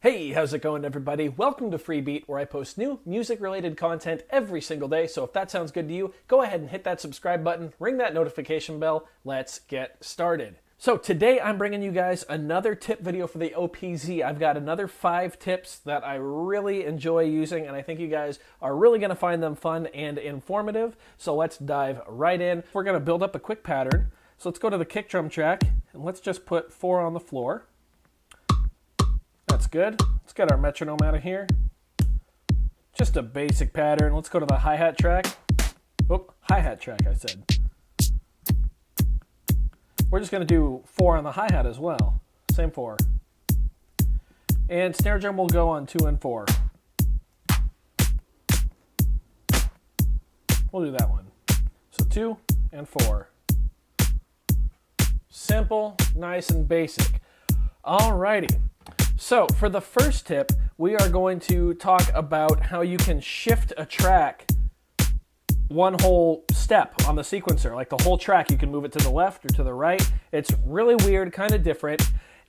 Hey, how's it going, everybody? Welcome to Freebeat, where I post new music-related content every single day. So if that sounds good to you, go ahead and hit that subscribe button, ring that notification bell. Let's get started. So today I'm bringing you guys another tip video for the OPZ. I've got another 5 tips that I really enjoy using, and I think you guys are really going to find them fun and informative. So let's dive right in. We're going to build up a quick pattern. So let's go to the kick drum track, and let's just put 4 on the floor. That's good. Let's get our metronome out of here. Just a basic pattern. Let's go to the hi-hat track. Oh, hi-hat track, I said. We're just going to do 4 on the hi-hat as well. Same 4. And snare drum will go on 2 and 4. We'll do that one. So 2 and 4. Simple, nice, and basic. Alrighty. So for the first tip, we are going to talk about how you can shift a track one whole step on the sequencer. Like the whole track, you can move it to the left or to the right. It's really weird, kind of different.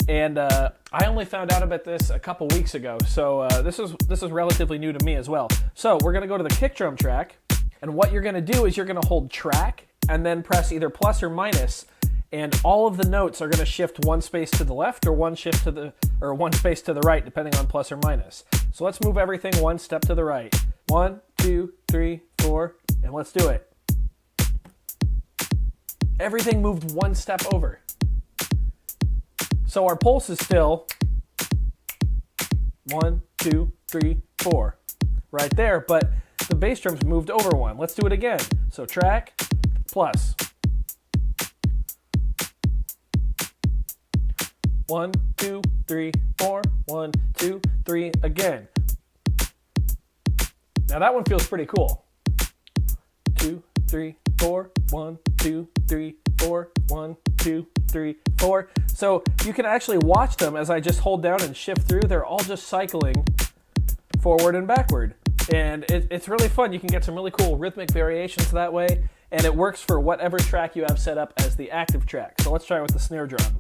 And I only found out about this a couple weeks ago, so this is relatively new to me as well. So we're going to go to the kick drum track, and what you're going to do is you're going to hold track and then press either plus or minus, and all of the notes are going to shift one space to the left or one space to the right, depending on plus or minus. So let's move everything one step to the right. 1, 2, 3, 4, and let's do it. Everything moved one step over. So our pulse is still 1, 2, 3, 4, right there, but the bass drums moved over one. Let's do it again. So track, plus. 1, 2, 3, 4, 1, 2, 3, again. Now that one feels pretty cool. 2, 3, 4, 1, 2, 3, 4, 1, 2, 3, 4. So you can actually watch them as I just hold down and shift through. They're all just cycling forward and backward. And it's really fun. You can get some really cool rhythmic variations that way. And it works for whatever track you have set up as the active track. So let's try with the snare drum.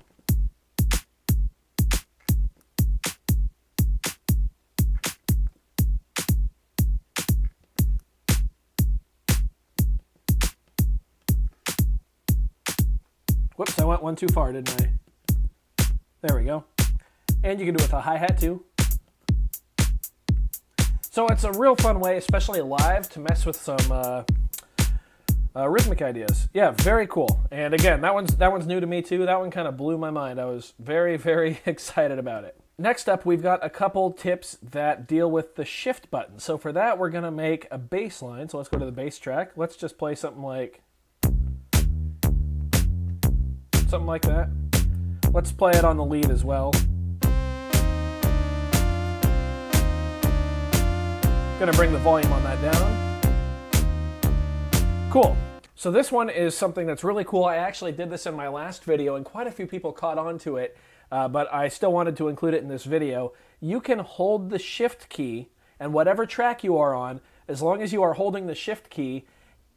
Whoops, I went one too far, didn't I? There we go. And you can do it with a hi-hat too. So it's a real fun way, especially live, to mess with some rhythmic ideas. Yeah, very cool. And again, that one's new to me too. That one kind of blew my mind. I was very, very excited about it. Next up, we've got a couple tips that deal with the shift button. So for that, we're going to make a bass line. So let's go to the bass track. Let's just play something like that. Let's play it on the lead as well. Gonna bring the volume on that down. Cool. So this one is something that's really cool. I actually did this in my last video, and quite a few people caught on to it, but I still wanted to include it in this video. You can hold the shift key, and whatever track you are on, as long as you are holding the shift key,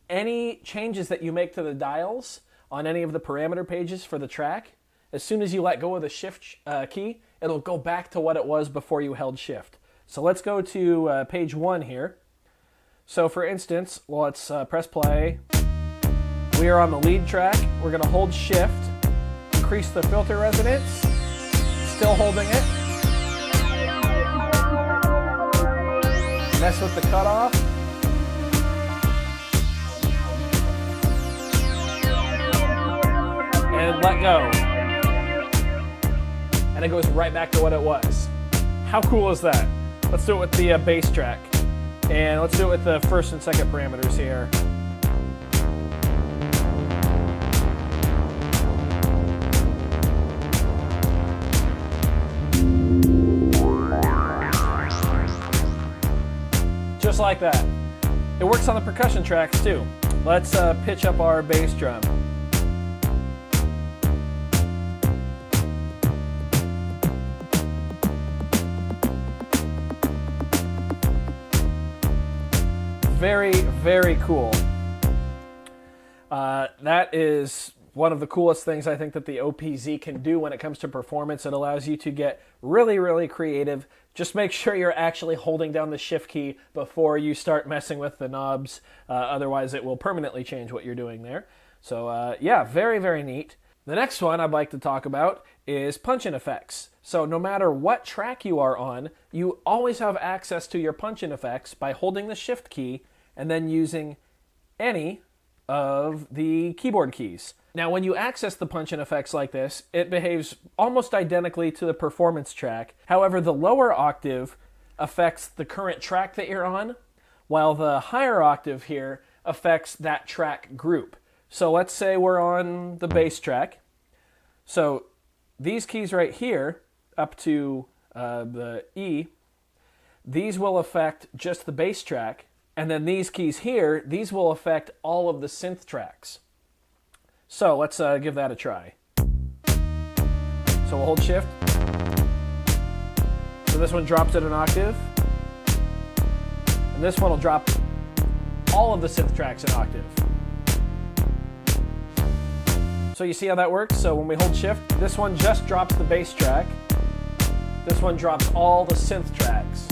any changes that you make to the dials on any of the parameter pages for the track, as soon as you let go of the shift key, it'll go back to what it was before you held shift. So let's go to page 1 here. So for instance, let's press play. We are on the lead track. We're going to hold shift, increase the filter resonance, still holding it. Mess with the cutoff. And let go. And it goes right back to what it was. How cool is that? Let's do it with the bass track. And let's do it with the first and second parameters here. Just like that. It works on the percussion tracks too. Let's pitch up our bass drum. Very, very cool. That is one of the coolest things I think that the OPZ can do when it comes to performance. It allows you to get really, really creative Just make sure you're actually holding down the shift key before you start messing with the knobs. Otherwise, it will permanently change what you're doing there. So yeah, very, very neat. The next one I'd like to talk about is punch-in effects. So no matter what track you are on, you always have access to your punch-in effects by holding the shift key and then using any of the keyboard keys. Now, when you access the punch-in effects like this, it behaves almost identically to the performance track. However, the lower octave affects the current track that you're on, while the higher octave here affects that track group. So let's say we're on the bass track. So these keys right here, up to the E, these will affect just the bass track. And then these keys here, these will affect all of the synth tracks. So let's give that a try. So we'll hold shift. So this one drops it an octave. And this one will drop all of the synth tracks an octave. So you see how that works? So when we hold shift, this one just drops the bass track. This one drops all the synth tracks.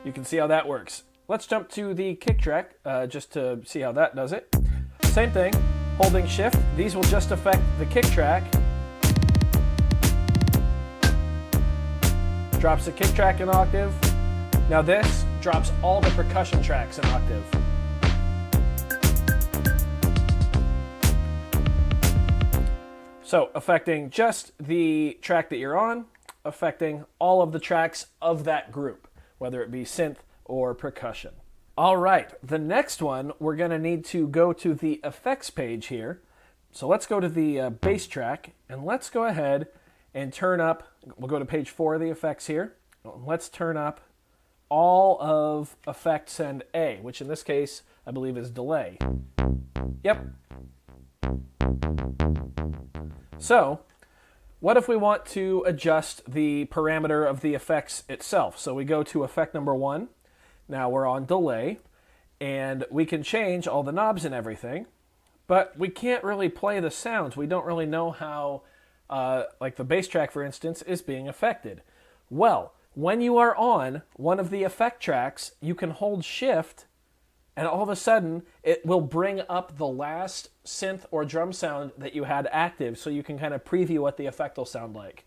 You can see how that works. Let's jump to the kick track just to see how that does it. Same thing, holding shift. These will just affect the kick track. Drops the kick track an octave. Now this drops all the percussion tracks an octave. So affecting just the track that you're on, affecting all of the tracks of that group, whether it be synth or percussion. All right, the next one, we're going to need to go to the effects page here. So let's go to the bass track, and let's go ahead and turn up, we'll go to page 4 of the effects here. Let's turn up all of effects and A, which in this case, I believe is delay. Yep. So, what if we want to adjust the parameter of the effects itself? So we go to effect number 1. Now we're on delay, and we can change all the knobs and everything, but we can't really play the sounds. We don't really know how, like the bass track, for instance, is being affected. Well, when you are on one of the effect tracks, you can hold shift, and all of a sudden, it will bring up the last synth or drum sound that you had active, so you can kind of preview what the effect will sound like.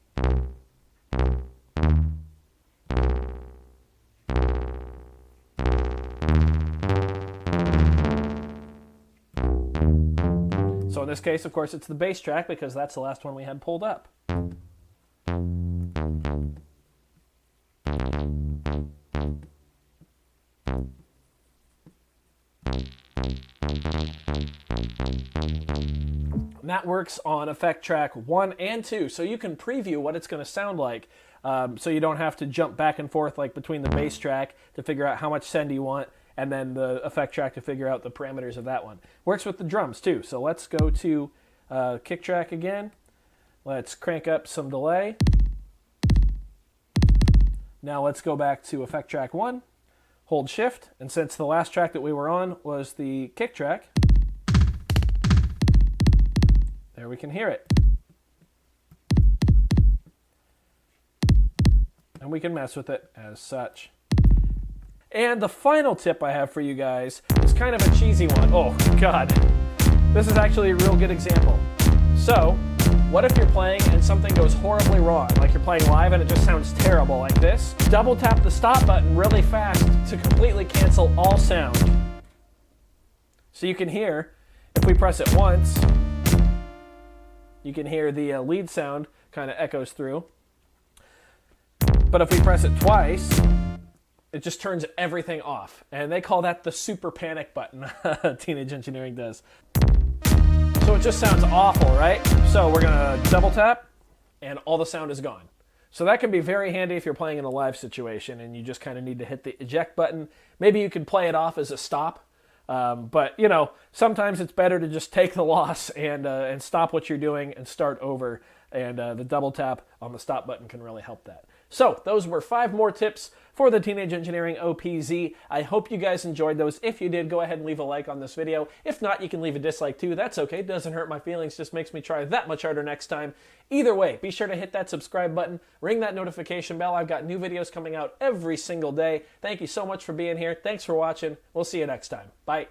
So in this case, of course, it's the bass track because that's the last one we had pulled up. And that works on effect track 1 and 2, so you can preview what it's going to sound like, so you don't have to jump back and forth like between the bass track to figure out how much send you want, and then the effect track to figure out the parameters of that one. Works with the drums too, so let's go to kick track again. Let's crank up some delay. Now let's go back to effect track 1, hold shift, and since the last track that we were on was the kick track, there we can hear it. And we can mess with it as such. And the final tip I have for you guys is kind of a cheesy one. Oh, God. This is actually a real good example. So, what if you're playing and something goes horribly wrong? Like you're playing live and it just sounds terrible like this. Double tap the stop button really fast to completely cancel all sound. So you can hear, if we press it once, you can hear the lead sound kind of echoes through. But if we press it twice, it just turns everything off. And they call that the super panic button. Teenage Engineering does. So it just sounds awful, right? So we're going to double tap, and all the sound is gone. So that can be very handy if you're playing in a live situation and you just kind of need to hit the eject button. Maybe you can play it off as a stop. But, you know, sometimes it's better to just take the loss and stop what you're doing and start over. And the double tap on the stop button can really help that. So those were 5 more tips for the Teenage Engineering OPZ. I hope you guys enjoyed those. If you did, go ahead and leave a like on this video. If not, you can leave a dislike too. That's okay. It doesn't hurt my feelings. Just makes me try that much harder next time. Either way, be sure to hit that subscribe button. Ring that notification bell. I've got new videos coming out every single day. Thank you so much for being here. Thanks for watching. We'll see you next time. Bye.